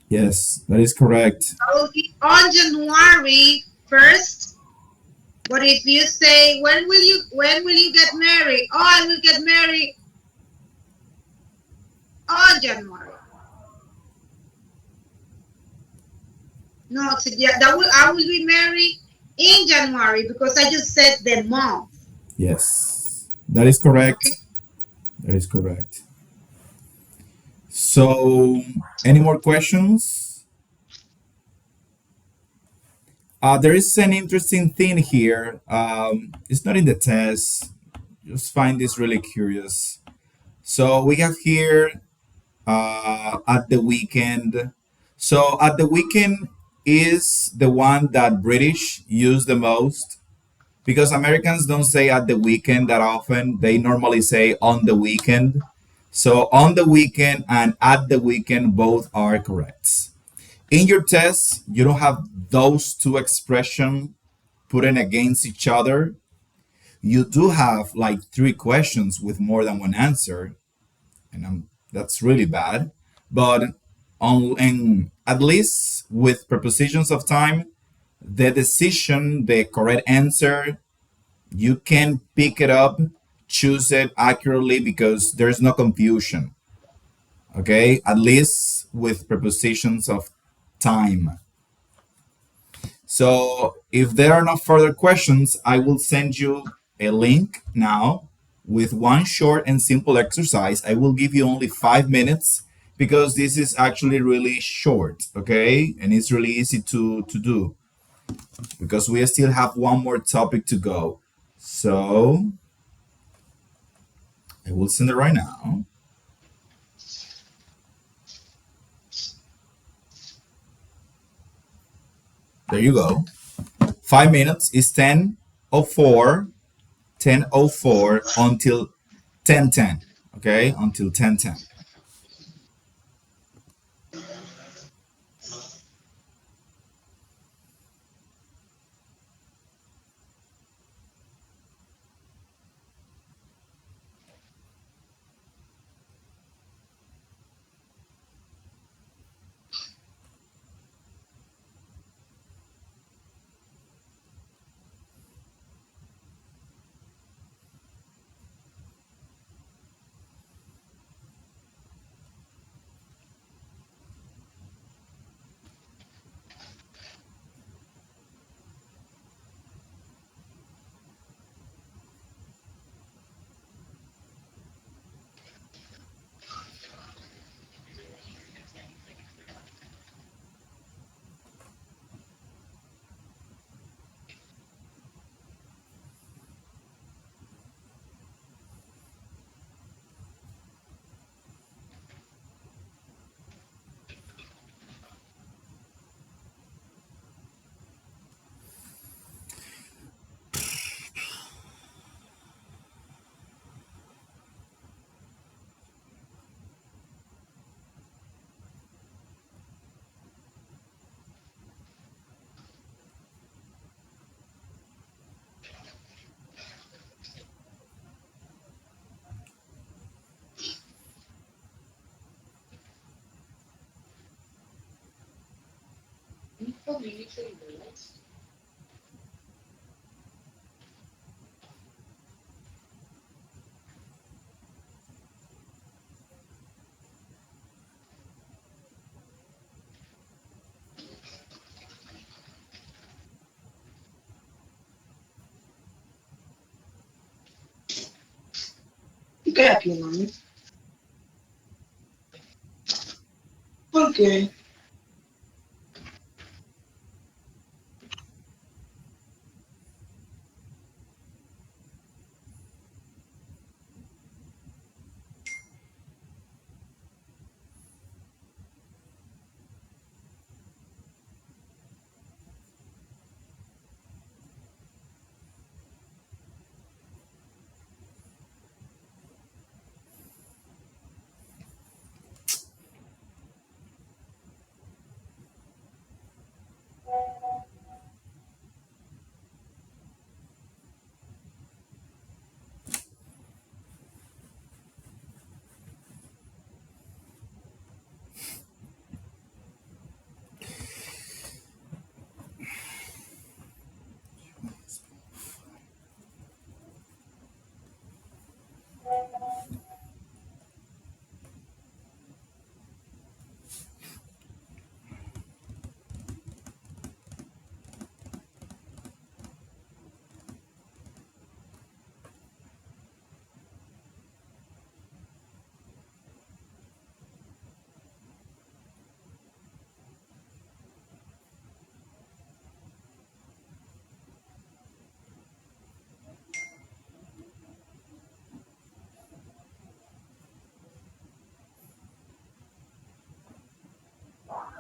yes, that is correct. So on January 1st, but if you say when will you get married? Oh, I will get married on January. No, so yeah, I will be married in January because I just said the month. Yes, that is correct. Okay. That is correct. So, any more questions? There is an interesting thing here. It's not in the test. Just find this really curious. So we have here at the weekend. So at the weekend is the one that British use the most because Americans don't say at the weekend that often. They normally say on the weekend. So on the weekend and at the weekend both are correct. In your test, you don't have those two expressions put in against each other. You do have like three questions with more than one answer, and that's really bad. But and at least with prepositions of time, the decision, the correct answer, you can pick it up, choose it accurately because there's no confusion. Okay, at least with prepositions of time. So if there are no further questions, I will send you a link now with one short and simple exercise. I will give you only 5 minutes because this is actually really short, okay? And it's really easy to do because we still have one more topic to go. So I will send it right now. There you go. 5 minutes is 10:04 until 10:10. Okay, until 10:10. ¿Qué aquí, mami? ¿Por qué?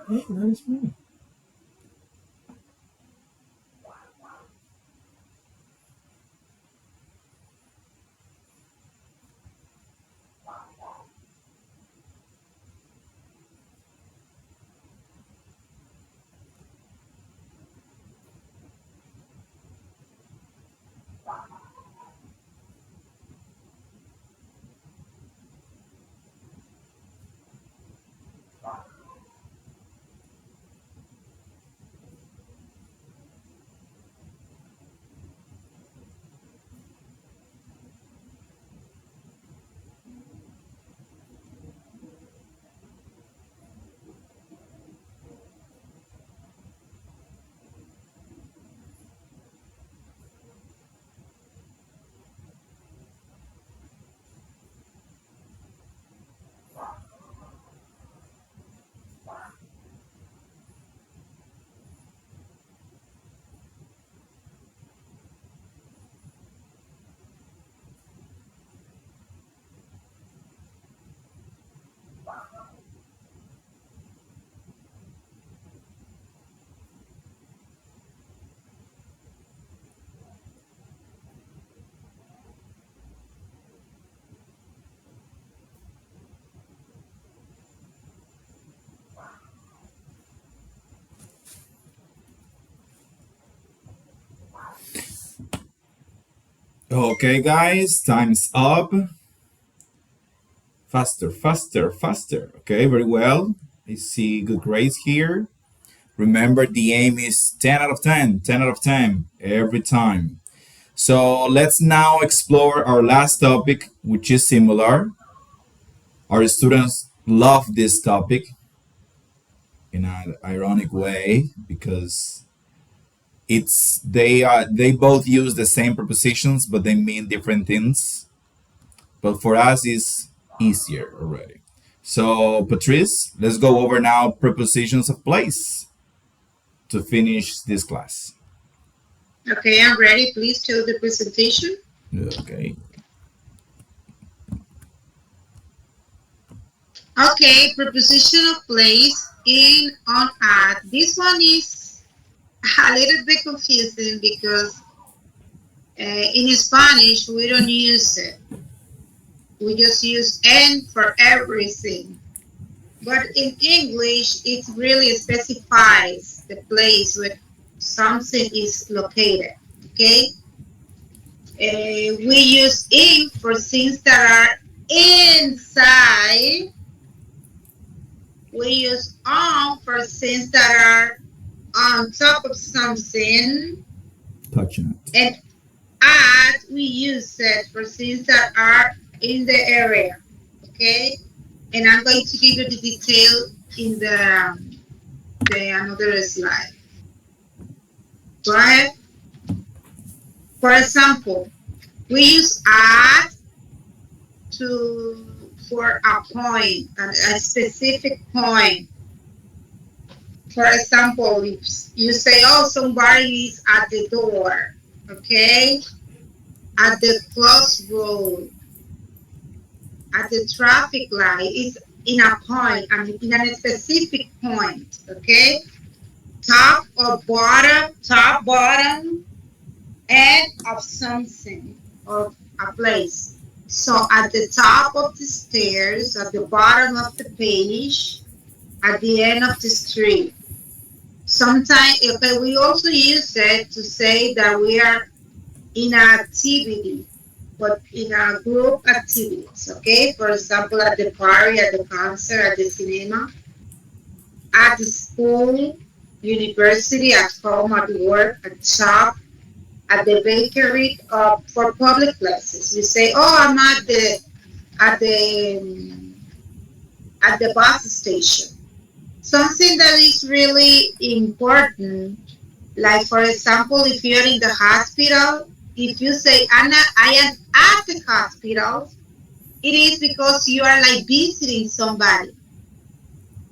Hey, that is me. Okay, guys, time's up. Faster, faster, faster. Okay, very well. I see good grades here. Remember, the aim is 10 out of 10, 10 out of 10 every time. So let's now explore our last topic, which is similar. Our students love this topic in an ironic way because they both use the same prepositions, but they mean different things. But for us, it's easier already. So, Patrice, let's go over now prepositions of place to finish this class. Okay, I'm ready. Please show the presentation. Okay. Okay, preposition of place in, on, at. This one is a little bit confusing because in Spanish we don't use it. We just use en for everything. But in English, it really specifies the place where something is located. Okay, we use in for things that are inside. We use on for things that are on top of something. Touching it. And at, we use it for things that are in the area. Okay, and I'm going to give you the detail in the another slide. Go ahead. For example, we use at to for a point, a specific point. For example, if you say, "Oh, somebody is at the door," okay, at the crossroad, at the traffic light, is in a point. I mean, in a specific point. Okay, top, bottom, end of something or a place. So at the top of the stairs, at the bottom of the page, at the end of the street. Sometimes, okay, we also use it to say that we are in an activity, but in a group activities, okay? For example, at the party, at the concert, at the cinema, at the school, university, at home, at work, at shop, at the bakery, for public places. You say, "Oh, I'm at the at the bus station." Something that is really important, like for example, if you're in the hospital, if you say, "Anna, I am at the hospital," it is because you are like visiting somebody,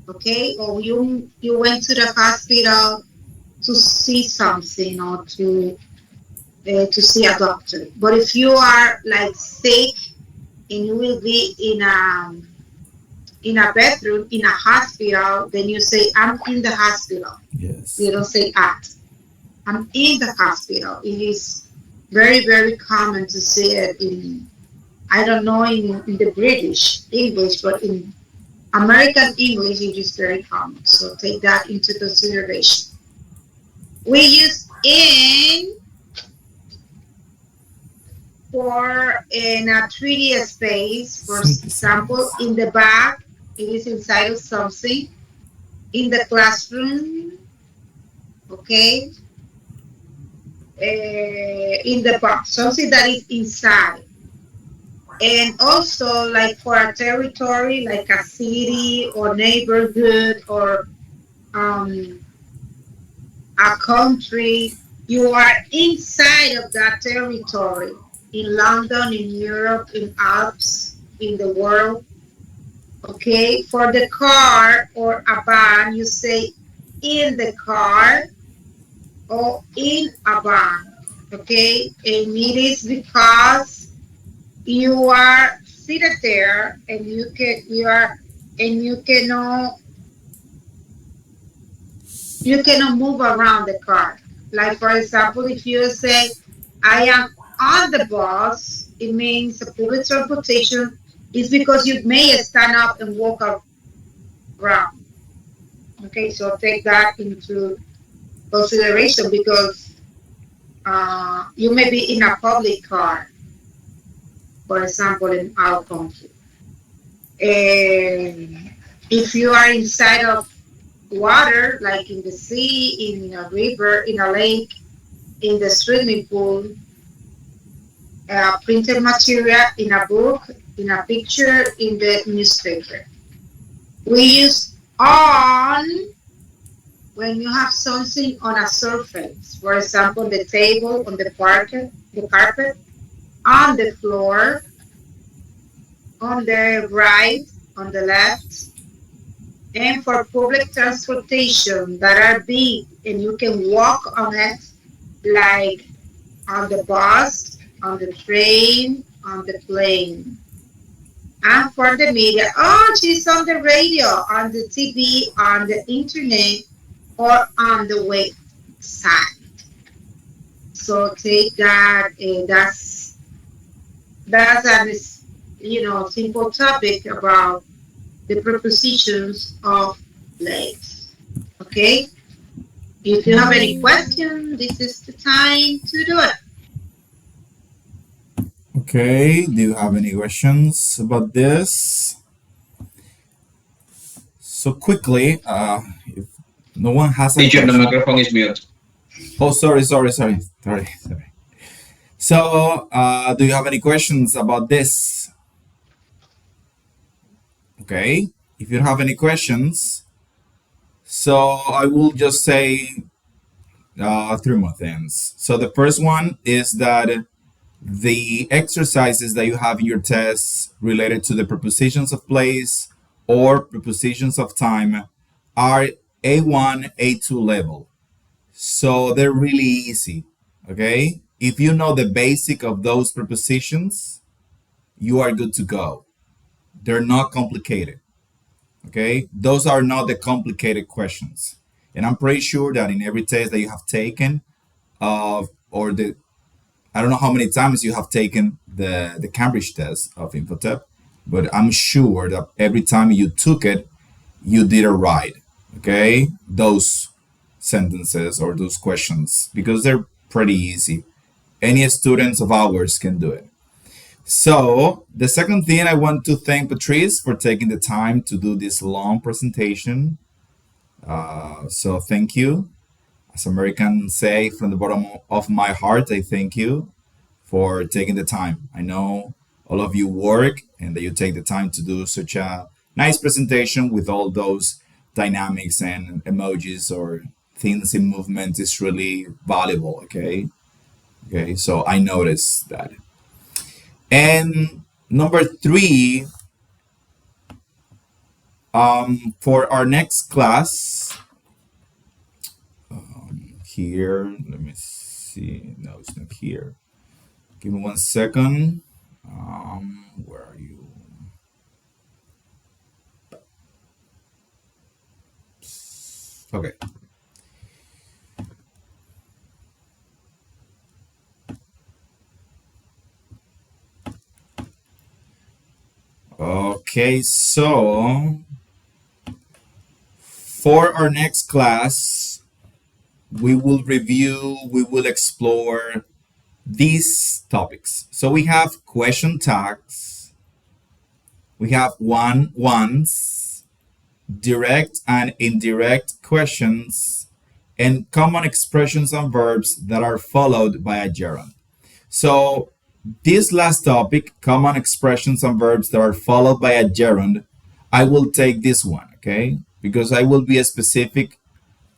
okay? Or you went to the hospital to see something or to see a doctor. But if you are like sick and you will be in a bedroom in a hospital, then you say, "I'm in the hospital." Yes. You don't say "at." I'm in the hospital. It is very, very common to say it in, I don't know in the British English, but in American English, it is very common. So take that into consideration. We use "in" for in a 3D space. For example, in the back, it is inside of something. In the classroom, okay, in the box, something that is inside. And also, like for a territory, like a city or neighborhood or um, a country, you are inside of that territory. In London, in Europe, in Alps, in the world. Okay, for the car or a van, you say "in the car" or "in a van." Okay, and it is because you are seated there and you are and you cannot move around the car. Like for example, if you say, "I am on the bus," it means the public transportation is because you may stand up and walk around. Okay, so take that into consideration because you may be in a public car, for example, in our country. And if you are inside of water, like in the sea, in a river, in a lake, in the swimming pool, printed material, in a book, in a picture, in the newspaper. We use "on" when you have something on a surface. For example, the table, on the carpet, on the floor, on the right, on the left, and for public transportation that are big and you can walk on it, like on the bus, on the train, on the plane. And for the media, "Oh, she's on the radio, on the TV, on the internet, or on the website." So take that. That's a simple topic about the prepositions of place. Okay. If you have any question, this is the time to do it. Okay, do you have any questions about this? So quickly, if no one has a Teacher, the question. microphone is mute. Oh, sorry. So, do you have any questions about this? Okay, if you don't have any questions, so I will just say three more things. So the first one is that the exercises that you have in your tests related to the prepositions of place or prepositions of time are A1, A2 level. So they're really easy, okay? If you know the basic of those prepositions, you are good to go. They're not complicated, okay? Those are not the complicated questions. And I'm pretty sure that in every test that you have taken, or the I don't know how many times you have taken the Cambridge test of Infotep, but I'm sure that every time you took it, you did it right. Okay, those sentences or those questions because they're pretty easy. Any students of ours can do it. So the second thing, I want to thank Patrice for taking the time to do this long presentation. So thank you. As Americans say, from the bottom of my heart, I thank you for taking the time. I know all of you work and that you take the time to do such a nice presentation with all those dynamics and emojis or things in movement is really valuable. Okay, so I noticed that. And number 3, for our next class, here, let me see. No, it's not here. Give me 1 second. Where are you? Okay. Okay, so for our next class, we will explore these topics. So we have question tags, we have one-once, direct and indirect questions, and common expressions and verbs that are followed by a gerund. So this last topic, common expressions and verbs that are followed by a gerund, I will take this one, okay? Because I will be specific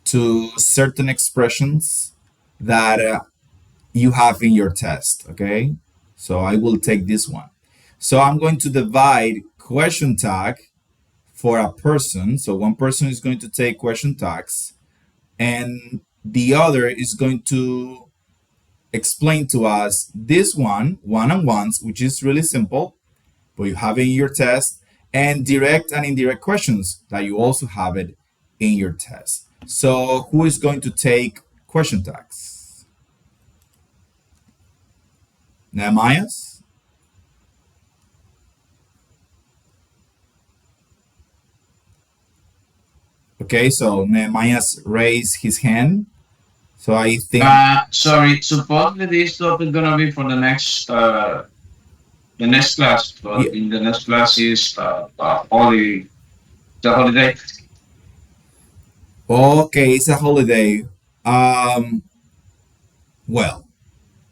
to certain expressions that you have in your test, okay? So I will take this one. So I'm going to divide question tag for a person. So one person is going to take question tags and the other is going to explain to us this one-on-ones, which is really simple, but you have it in your test, and direct and indirect questions that you also have it in your test. So who is going to take question tags? Nehemiah's? Okay, so Nehemiah's raised his hand. So I think Sorry, supposedly this topic gonna be for the next class, but Yeah. in the next class is only the holiday. okay, it's a holiday. Well,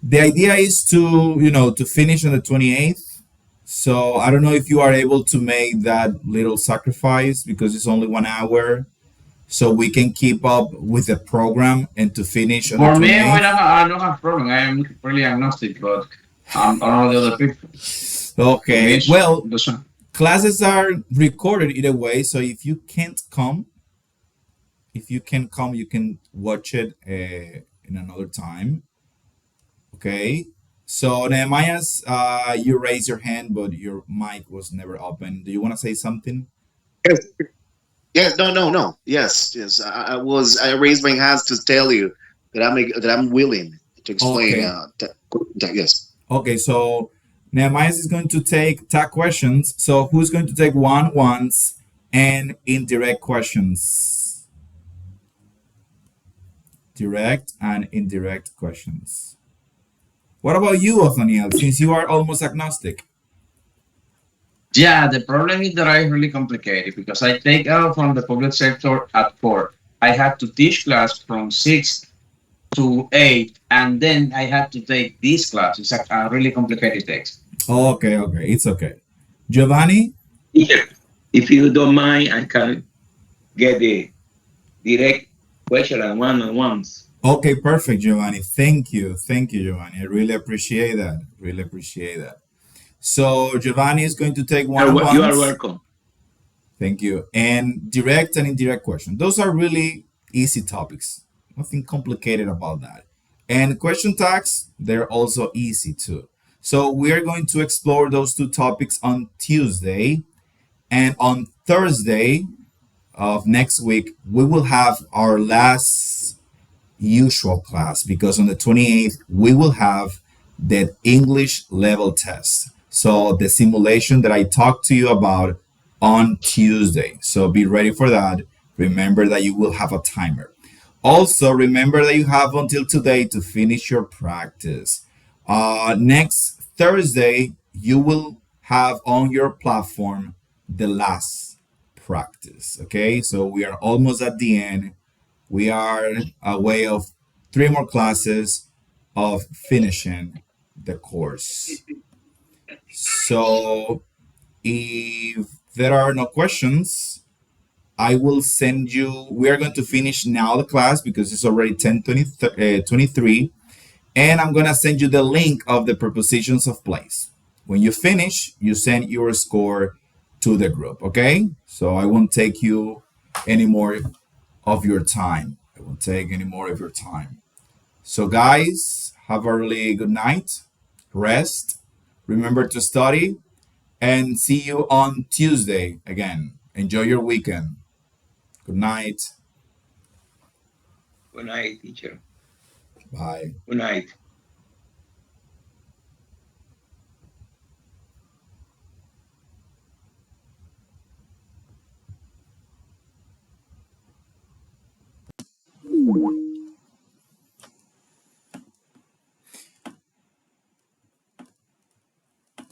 the idea is to finish on the 28th. So I don't know if you are able to make that little sacrifice because it's only 1 hour. So we can keep up with the program and to finish on the For me, 28th. I don't have problem. I am really agnostic, but I don't know the other people. Okay. Yes, Well, that's fine. classes are recorded either way. So if you can't come, you can watch it in another time. Okay. So Nehemiah's, you raised your hand, but your mic was never open. Do you want to say something? Yes, yes, no. Yes. I raised my hands to tell you that I'm willing to explain. Okay. Yes. Okay. So Nehemiah is going to take tag questions. So who's going to take one-once and indirect questions? Direct and indirect questions. What about you, Othaniel, since you are almost agnostic? Yeah, the problem is that I really complicated because I take out from the public sector at 4. I have to teach class from 6 to 8, and then I have to take this class. It's a really complicated text. Okay, it's okay. Giovanni? Yeah. If you don't mind, I can get the direct question and one-on-ones. Okay, perfect, Giovanni. Thank you. Thank you, Giovanni. I really appreciate that. Really appreciate that. So Giovanni is going to take You are one-on-ones. welcome. Thank you. And direct and indirect questions. Those are really easy topics. Nothing complicated about that. And question tags, they're also easy too. So we are going to explore those two topics on Tuesday. And on Thursday of next week, we will have our last usual class because on the 28th, we will have the English level test. So the simulation that I talked to you about on Tuesday. So be ready for that. Remember that you will have a timer. Also, remember that you have until today to finish your practice. Next Thursday, you will have on your platform the last practice. Okay, so we are almost at the end. We are a way of three more classes of finishing the course. So if there are no questions, I will send you. We are going to finish now the class because it's already 10:23, and I'm gonna send you the link of the prepositions of place. When you finish, you send your score to the group. Okay, so I won't take you any more of your time. I won't take any more of your time. So, guys, have a really good night. Rest. Remember to study and see you on Tuesday again. Enjoy your weekend. Good night. Good night, teacher. Bye. Good night.